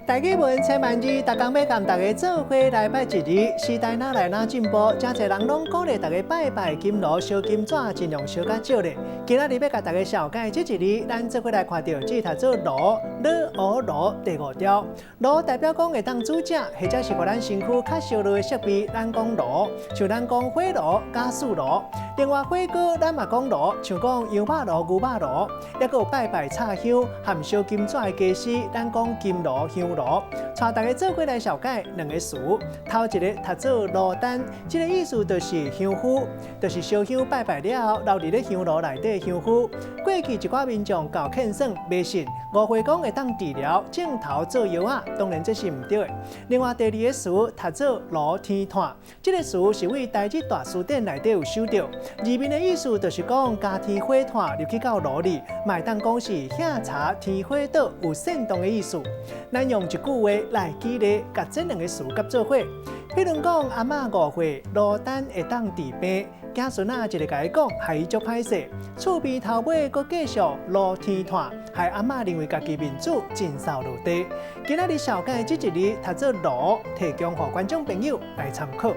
大家问千万字，逐工要甲大家做伙来拜一日，时代哪来哪进步，真侪人拢鼓励大家拜拜金炉、烧金纸，尽量烧较少咧。今仔日要甲大家小解这一日，咱做伙来看到这读做炉，鹅炉第5条。炉代表讲会当煮食，或者是互咱身躯较烧热的设备，咱讲炉，像咱讲火炉、加速炉。另外火锅咱嘛讲炉，像讲羊肉炉、牛肉炉，也有拜拜插香含烧金纸的家私，咱讲金炉、香炉。带大家做伙来了解两个词。头一个读做炉丹，这个意思就是香灰，就是烧香拜拜了后，留伫咧香炉内底香灰。过去一寡民众搞欠算迷信，误会讲会当治疗镜头做药啊，当然这是唔对的。另外第二个词读做炉天炭，这个词是为台日大词典内底有收到，字面的意思就是讲加添火炭入去到炉里，卖当讲是夏茶天火岛有煽动的意思。咱用一句话来举例，甲这两个词合做伙。譬如讲阿嬷误会炉丹会当治病，囝孙仔一个甲伊讲，害伊足歹势，厝边头尾阁继续炉天炭，害阿嬷认为家己面子真扫落地。今仔日小解这一日读做炉，提供予观众朋友来参考。